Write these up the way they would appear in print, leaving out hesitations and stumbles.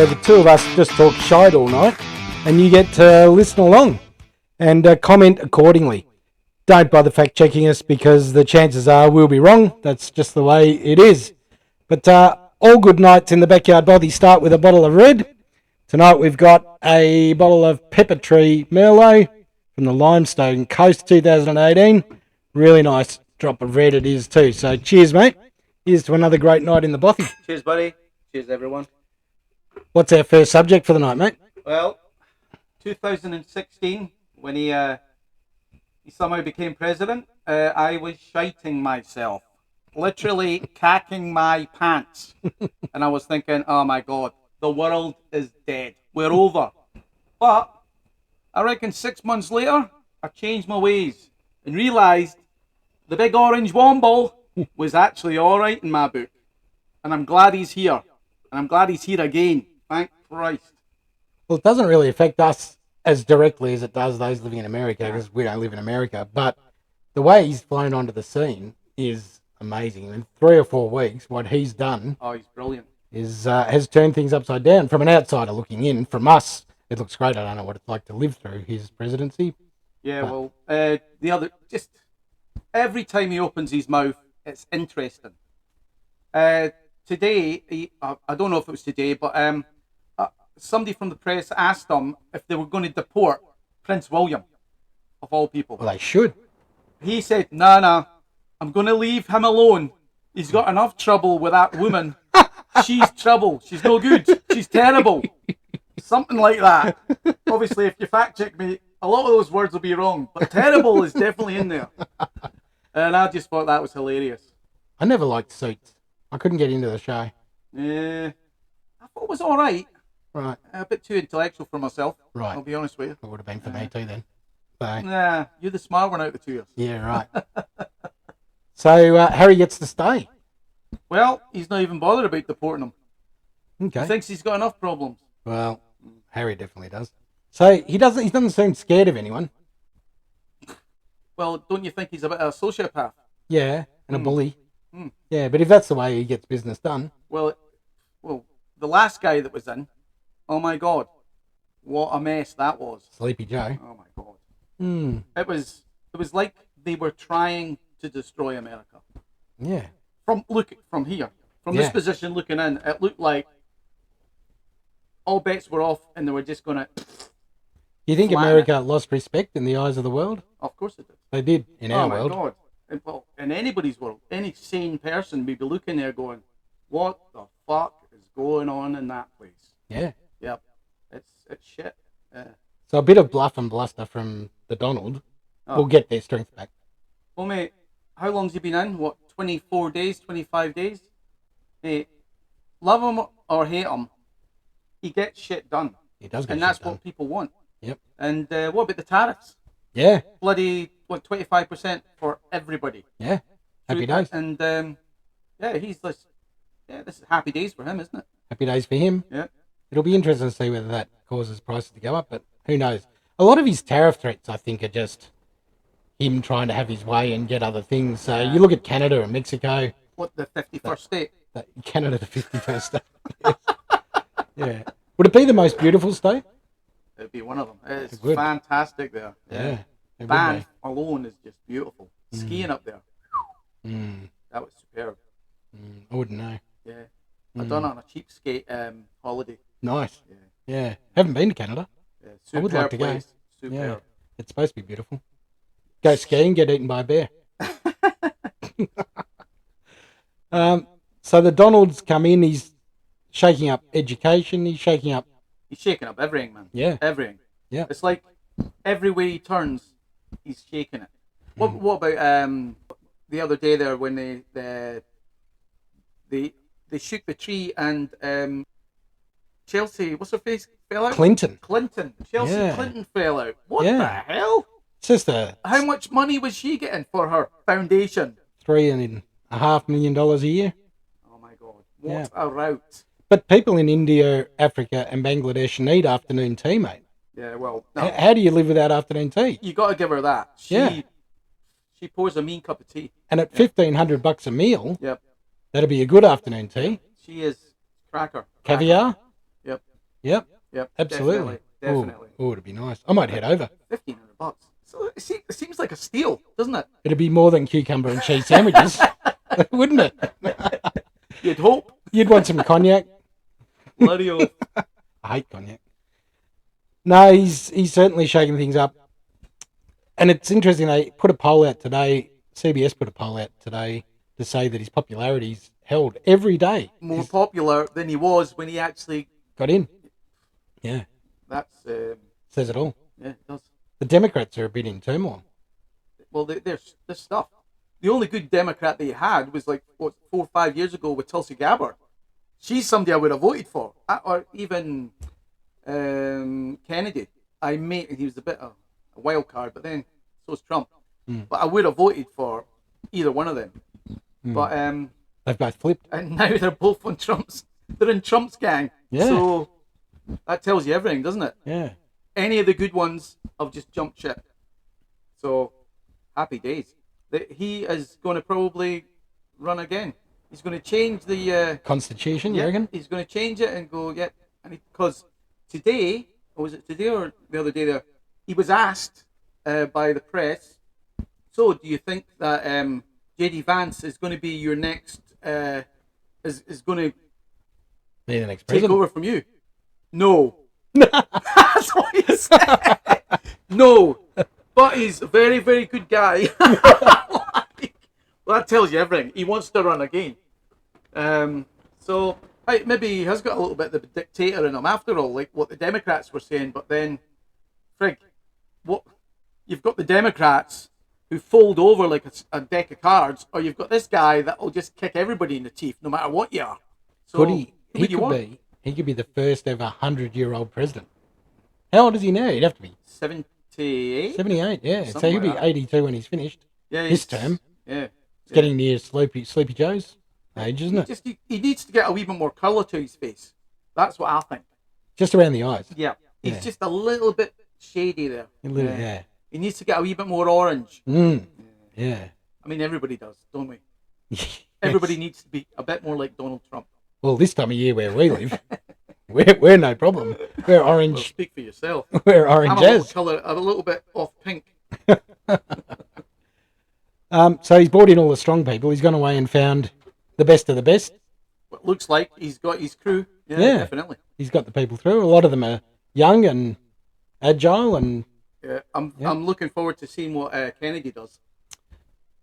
The two of us just talk shite all night, and you get to listen along and comment accordingly. Don't bother fact checking us because the chances are we'll be wrong. That's just the way it is. But all good nights in the backyard bothy start with a bottle of red. Tonight we've got a bottle of Pepper Tree Merlot from the Limestone Coast 2018. Really nice drop of red it is too. So cheers, mate. Here's to another great night in the bothy. Cheers, buddy. Cheers, everyone. What's our first subject for the night, mate? Well, 2016, when he somehow became president, I was shiting myself, literally cacking my pants, and I was thinking, oh my God, the world is dead. We're over. But I reckon 6 months later, I changed my ways and realised the big orange womble was actually all right in my book, and I'm glad he's here, and I'm glad he's here again. Thank Christ. Well, it doesn't really affect us as directly as it does those living in America because we don't live in America. But the way he's flown onto the scene is amazing. In 3 or 4 weeks, what he's done he's brilliant. Is has turned things upside down. From an outsider looking in, from us, it looks great. I don't know what it's like to live through his presidency. Yeah, well, just every time he opens his mouth, it's interesting. Today, I don't know if it was today, but somebody from the press asked him if they were going to deport Prince William, of all people. Well, they should. He said, no, I'm going to leave him alone. He's got enough trouble with that woman. She's trouble. She's no good. She's terrible. Something like that. Obviously, if you fact check me, a lot of those words will be wrong, but terrible is definitely in there. And I just thought that was hilarious. I never liked Suits. I couldn't get into the show. Yeah, I thought it was all right. Right. A bit too intellectual for myself. Right. I'll be honest with you. It would have been for me too then. So. Nah, you're the smart one out of the two of us. Yeah, right. So Harry gets to stay. Well, he's not even bothered about deporting him. Okay. He thinks he's got enough problems. Well, Harry definitely does. So he doesn't seem scared of anyone. Well, don't you think he's a bit of a sociopath? Yeah, and a bully. Yeah, but if that's the way he gets business done. Well, the last guy that was in, oh my God, what a mess that was. Sleepy Joe. Oh my God. It was like they were trying to destroy America. Yeah. From here, from this position looking in, it looked like all bets were off, and they were just gonna. You think America lost respect in the eyes of the world? Of course it did. They did in our world. Oh my God! Well, in anybody's world, any sane person would be looking there going, "What the fuck is going on in that place?" Yeah. Yep. It's shit. So a bit of bluff and bluster from the Donald will get their strength back. Well, mate, how long's he been in? What, 24 days, 25 days? Mate, love him or hate him, he gets shit done. He does get and shit that's done. what people want. Yep. And what about the tariffs? Yeah. Bloody, 25% for everybody. Yeah. Happy days. And, he's this is happy days for him, isn't it? Happy days for him. Yeah. It'll be interesting to see whether that causes prices to go up, but who knows? A lot of his tariff threats, I think, are just him trying to have his way and get other things. So you look at Canada and Mexico. What, the 51st state? Canada, the 51st state. Yes. Yeah. Would it be the most beautiful state? It'd be one of them. It's fantastic there. Yeah. Banff alone is just beautiful. Skiing up there. That was superb. I wouldn't know. Yeah. I've done it on a cheapskate holiday. Nice. Yeah. Haven't been to Canada. Yeah, I would like to go. Superb. Yeah. It's supposed to be beautiful. Go skiing, get eaten by a bear. So the Donalds come in, he's shaking up education, he's shaking up everything, man. Yeah. Everything. Yeah. It's like every way he turns, he's shaking it. What about the other day there when they shook the tree and Chelsea, what's her face, fell out? Clinton. Chelsea Clinton fell out. What the hell? It's just How much money was she getting for her foundation? $3.5 million a year. Oh my God. What a route. But people in India, Africa and Bangladesh need afternoon tea, mate. Yeah, well, no. How do you live without afternoon tea? You got to give her that. She pours a mean cup of tea. And at $1,500 a meal, yep, that'll be a good afternoon tea. She is cracker. Caviar? Yep. Yep. Yep. Absolutely. Definitely. Oh, it'd be nice. I might head over. $1,500. So it seems like a steal, doesn't it? It'd be more than cucumber and cheese sandwiches, wouldn't it? You'd hope. You'd want some cognac. Bloody oath. I hate cognac. No, he's certainly shaking things up. And it's interesting, they put a poll out today, CBS put a poll out today to say that his popularity's held every day. More popular than he was when he actually Got in. Yeah, that's says it all. yeah, it does. The Democrats are a bit in turmoil. Well, there's stuff. The only good Democrat they had was like 4 or 5 years ago with Tulsi Gabbard. She's somebody I would have voted for, or even Kennedy. He was a bit of a wild card, but then so's Trump. But I would have voted for either one of them. But They've both flipped. and now they're both on Trump's. They're in Trump's gang. Yeah. So that tells you everything, doesn't it? Yeah. Any of the good ones have just jumped ship. So happy days. He is going to probably run again. He's going to change the Constitution, you yeah, reckon? he's going to change it and go, yeah. And because today, or was it today or the other day there, he was asked by the press, so do you think that JD Vance is going to be your next, is going to Be the next take president. over from you? No. That's what he said. No. But he's a very, very good guy. Well, that tells you everything. He wants to run again. So maybe he has got a little bit of the dictator in him after all, like what the Democrats were saying. But then, frig, what you've got the Democrats who fold over like a deck of cards, or you've got this guy that will just kick everybody in the teeth, no matter what you are. So Could he? who do you want? He could be the first ever 100-year-old president. How old is he now? He'd have to be 78. 78. Yeah, so Something he'll be like that. 82 when he's finished. Yeah, This term. Yeah. It's getting near Sleepy Joe's age, isn't it? He needs to get a wee bit more colour to his face. That's what I think. Just around the eyes. Yeah. He's Yeah. just a little bit shady there. Yeah. He needs to get a wee bit more orange. Yeah. I mean, everybody does, don't we? Everybody needs to be a bit more like Donald Trump. Well, this time of year where we live, we're no problem. We're Well, orange. speak for yourself. We're I'm orange a little as. colour, a little bit off pink. So he's brought in all the strong people. He's gone away and found the best of the best. What looks like he's got his crew. Yeah, Yeah. definitely. He's got the people through. A lot of them are young and agile, and Yeah, I'm looking forward to seeing what Kennedy does.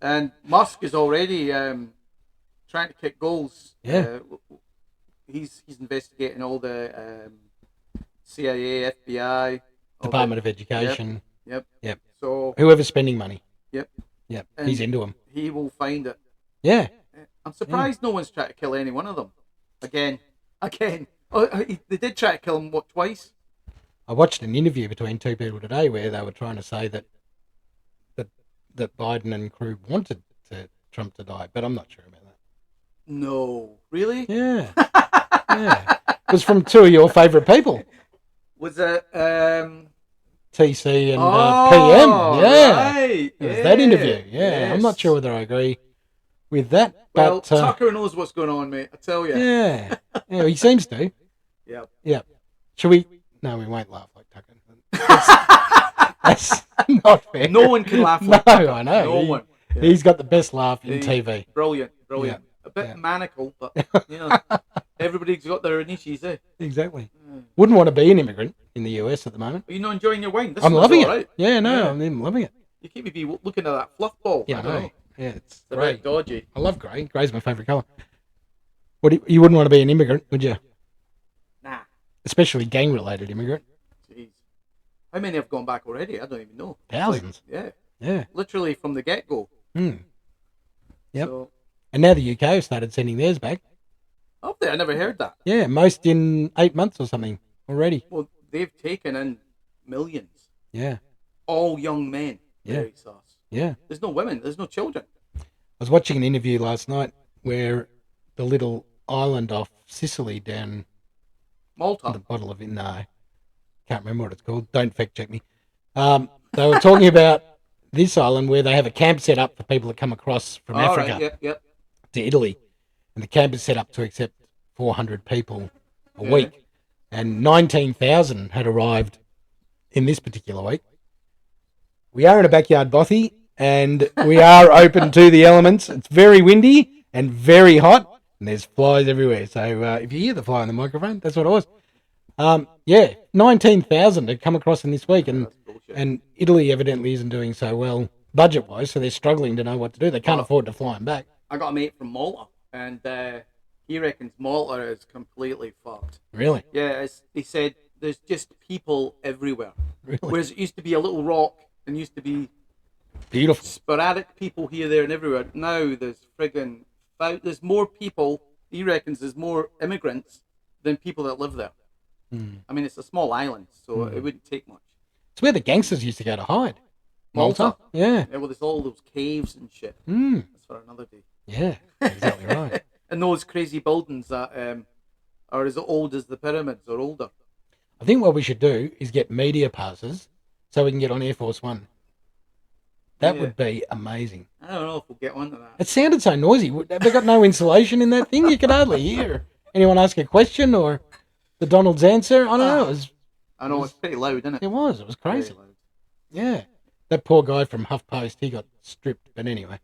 And Musk is already trying to kick goals. Yeah. He's investigating all the CIA, FBI, all Department of Education. Yep. Yep. So Whoever's spending money. Yep. Yep. And He's into them. he will find it. Yeah. I'm surprised no one's tried to kill any one of them. Again. Oh, they did try to kill him, what, twice? I watched an interview between two people today where they were trying to say that Biden and crew wanted Trump to die, but I'm not sure about that. No. Really? Yeah. Yeah. It was from two of your favourite people, Was it TC and oh, PM. Yeah. Right. It was that interview. Yeah. Yes. I'm not sure whether I agree with that, Well, but Tucker knows what's going on, mate. I tell you. yeah. Yeah, he seems to. Yeah. Yeah. Should we? No, we won't laugh like Tucker. That's not fair. No one can laugh No, like Tucker. I know. No one. Yeah. He's got the best laugh in He- TV. Brilliant. Yeah. A bit Yeah. maniacal, but you know, everybody's got their niches, eh? Exactly. Wouldn't want to be an immigrant in the US at the moment. Are you not enjoying your wine? This I'm one's loving it. all right. Yeah, no, Yeah. I'm loving it. You keep me looking at that fluff ball. Yeah, I don't know. Yeah, it's It's a great. bit dodgy. I love grey. Grey's my favourite colour. You wouldn't want to be an immigrant, would you? Nah. Especially gang-related immigrant. Jeez. How many have gone back already? I don't even know. Thousands. Yeah. Yeah. Literally from the get-go. Hmm. Yep. So, And now the UK have started sending theirs back. up there, I never heard that. Yeah, most in 8 months or something already. Well, they've taken in millions. Yeah. All young men. Yeah. Very sauce. Yeah. There's no women. There's no children. I was watching an interview last night where the little island off Sicily down Malta. the bottle of no, can't remember what it's called. Don't fact check me. They were talking about this island where they have a camp set up for people that come across from All Africa right, yep. to Italy, and the camp is set up to accept 400 people a Yeah. week. and 19,000 had arrived in this particular week. We are in a backyard bothy, and we are open to the elements. It's very windy and very hot, and there's flies everywhere. So if you hear the fly on the microphone, that's what it was. 19,000 had come across in this week, and That's bullshit. and Italy evidently isn't doing so well budget-wise, so they're struggling to know what to do. They can't Well, afford to fly them back. I got a mate from Malta, and he reckons Malta is completely fucked. Really? Yeah, he said there's just people everywhere. Really? Whereas it used to be a little rock and used to be Beautiful. sporadic people here, there, and everywhere. Now there's there's more people. He reckons there's more immigrants than people that live there. I mean, it's a small island, so it wouldn't take much. It's where the gangsters used to go to hide. Malta? Yeah. Yeah, well, there's all those caves and shit. Mm. That's for another day. Yeah, exactly right. And those crazy buildings that are as old as the pyramids or older. I think what we should do is get media passes so we can get on Air Force One. That Yeah. would be amazing. I don't know if we'll get onto that. It sounded so noisy. Have they got no insulation in that thing? You could hardly hear anyone ask a question or the Donald's answer. I don't know. I know it's pretty loud, isn't it? It was Very crazy. loud. Yeah. That poor guy from HuffPost, he got stripped. But anyway.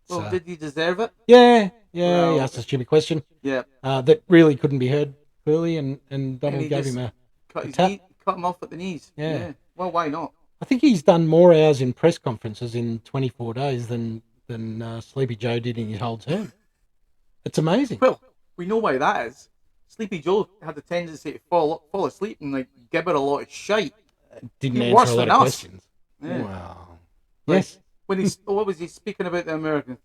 Well, did he deserve it? Yeah. He Well- asked a stupid question Yeah. that really couldn't be heard clearly, and Donald he gave just him a... Cut his tap. cut him off at the knees. Yeah. Well, why not? I think he's done more hours in press conferences in 24 days than Sleepy Joe did in his whole term. It's amazing. Well, we know why that is. Sleepy Joe had the tendency to fall asleep and like gibber a lot of shite. Didn't He's worse answer a lot than of us. questions. Yeah. Wow. Like, Yes. When he's what was he speaking about the Americans?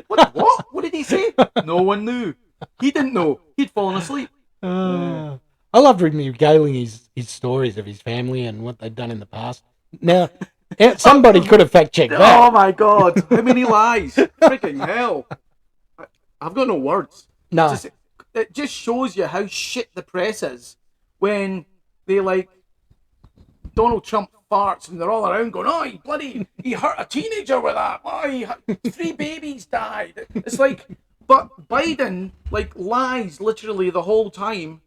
What? What did he say? No one knew. He didn't know. He'd fallen asleep. I loved regaling his stories of his family and what they'd done in the past. Now, somebody could have fact checked Oh that. my god! How many lies? Freaking hell! I've got no words. No. It just shows you how shit the press is when they like Donald Trump farts and they're all around going, "Oh, he hurt a teenager with that. Oh, 3 babies died." It's like, but Biden like lies literally the whole time.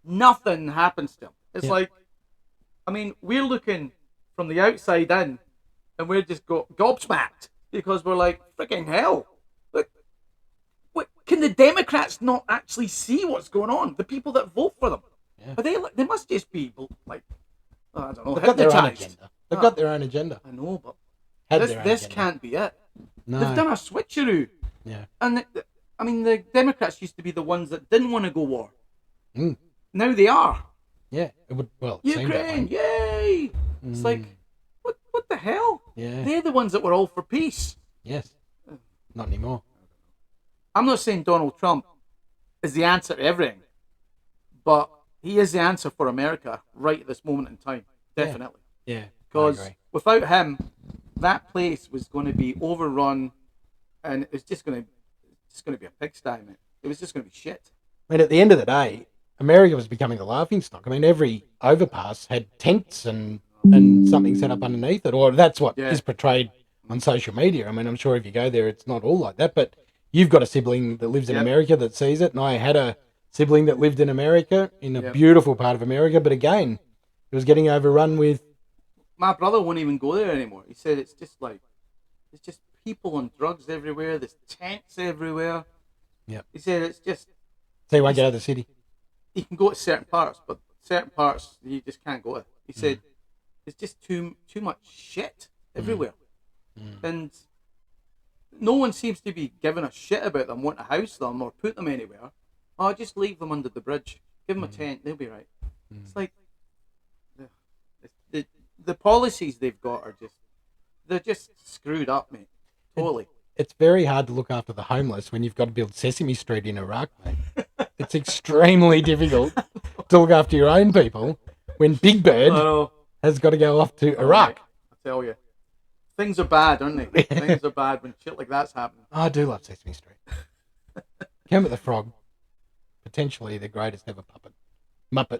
Nothing happens to him. It's Yeah. like, I mean, we're looking from the outside in, and we're just gobsmacked because we're like, freaking hell. What, can the Democrats not actually see what's going on? The people that vote for them. Yeah. But they must just be like, I don't know, They've got their own hypnotized. agenda. They've got their own agenda. I know, but Had this their own this agenda. can't be it. No. They've done a switcheroo. Yeah. And I mean, the Democrats used to be the ones that didn't want to go war. Mm. Now they are. Yeah. It would. Well, it seemed that way. Ukraine, yay! It's like, what the hell? Yeah. They're the ones that were all for peace. Yes. Not anymore. I'm not saying Donald Trump is the answer to everything, but he is the answer for America right at this moment in time. Definitely. Yeah. I Because agree. without him, that place was going to be overrun, and it's just going to be a pigsty, mate. It was just going to be shit. I mean, at the end of the day, America was becoming the laughing stock. I mean, every overpass had tents and something set up underneath it, or that's what Yeah. is portrayed on social media. I mean, I'm sure if you go there, it's not all like that, but you've got a sibling that lives in Yep. America that sees it, and I had a sibling that lived in America, in a Yep. beautiful part of America, but again, it was getting overrun with, My brother won't even go there anymore. He said it's just people and drugs everywhere. There's tents everywhere. Yep. He said it's just, so you won't get out of the city. you can go to certain parts, but certain parts you just can't go to. He said it's just too much shit everywhere, and no one seems to be giving a shit about them, wanting to house them or put them anywhere. Oh, just leave them under the bridge. Give them a tent; they'll be right. It's like the policies they've got are they're just screwed up, mate. Totally. It's very hard to look after the homeless when you've got to build Sesame Street in Iraq, mate. It's extremely difficult to look after your own people when Big Bird know. has got to go off to Iraq. I tell you, things are bad, aren't they? Things are bad when shit like that's happening. Oh, I do love Sesame Street. Kermit the Frog, potentially the greatest ever Muppet,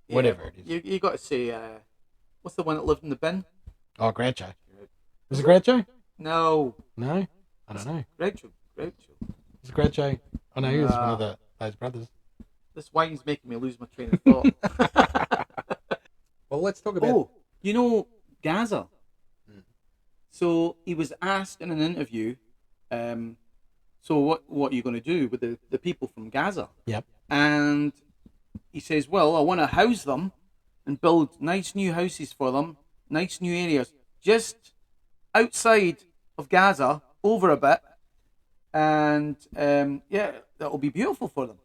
whatever it is. You got to say, what's the one that lived in the bin? Oh, Groucho. Was it Groucho? No, No, I don't know. Groucho. Was it Groucho? I know he was one of those brothers. This wine's making me lose my train of thought. Well, let's talk about. Oh, you know Gaza. So he was asked in an interview, so what are you going to do with the people from Gaza? Yep. And he says, well, I want to house them and build nice new houses for them, nice new areas, just outside of Gaza, over a bit, and yeah, that'll be beautiful for them.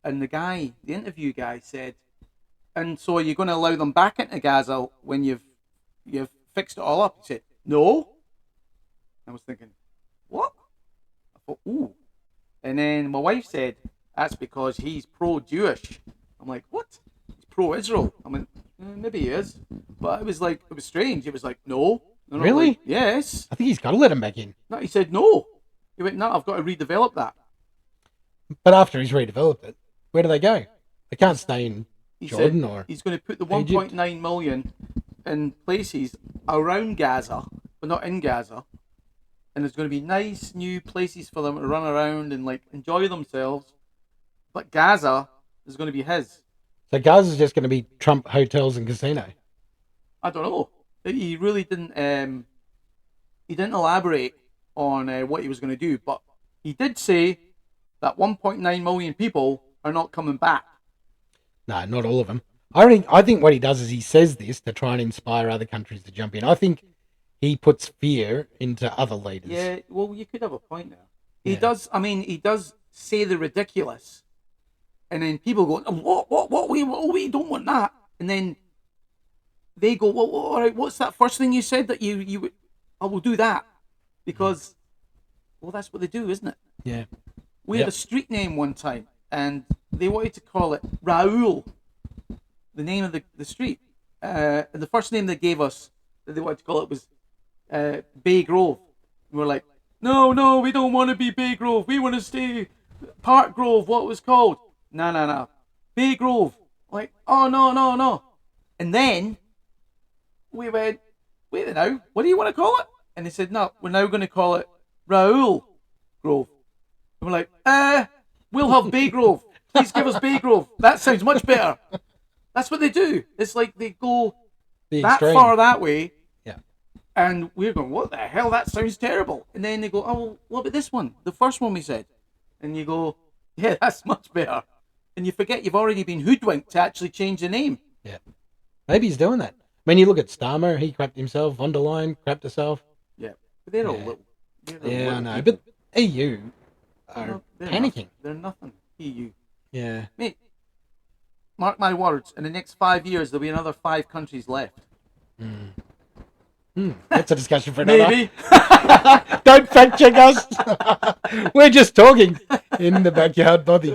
And the interview guy said, and so are you going to allow them back into Gaza when you've fixed it all up? He said, no. I was thinking, what? I thought, ooh. And then my wife said, that's because he's pro-Jewish. I'm like, what? He's pro-Israel. I mean, maybe he is. But it was strange. It was like, no. Really? Like, yes. I think he's got to let him back in. No, he said, no. He went, no, I've got to redevelop that. But after he's redeveloped it, where do they go? They can't stay in He Jordan said or he's going to put the Egypt. 1.9 million in places around Gaza, but not in Gaza. And there's going to be nice new places for them to run around and like enjoy themselves. But Gaza is going to be his. So Gaza's just going to be Trump hotels and casino. I don't know. He really didn't. He didn't elaborate on what he was going to do, but he did say that 1.9 million people are not coming back. No, not all of them. I think what he does is he says this to try and inspire other countries to jump in. I think he puts fear into other leaders. Yeah, well, you could have a point there. He Yeah. does. I mean, he does say the ridiculous, and then people go, "What? We don't want that." And then they go, "Well, all right. What's that first thing you said that you? I will do that because, well, that's what they do, isn't it?" Yeah. We Yep. had a street name one time, and they wanted to call it Raoul, the name of the street. And the first name they gave us that they wanted to call it was Bay Grove. And we're like, no, we don't want to be Bay Grove. We want to stay Park Grove, what it was called. No. Bay Grove. Like, oh, no. And then we went, wait now, what do you want to call it? And they said, no, we're now going to call it Raoul Grove. And we're like, we'll have Bay Grove. Please give us Bay Grove. That sounds much better. That's what they do. It's like they go The that extreme. far that way. Yeah. And we're going, what the hell? That sounds terrible. And then they go, oh, well, what about this one? The first one we said. And you go, yeah, that's much better. And you forget you've already been hoodwinked to actually change the name. Yeah. Maybe he's doing that. I mean, you look at Starmer, he crapped himself. Von der Leyen crapped herself. Yeah. But they're all Yeah. little. Yeah, I know. But EU are They're panicking. Nothing. They're nothing. EU. Yeah. Mate, mark my words, in the next 5 years, there'll be another 5 countries left. That's a discussion for another. Maybe. Don't fact check us. We're just talking in the backyard, buddy.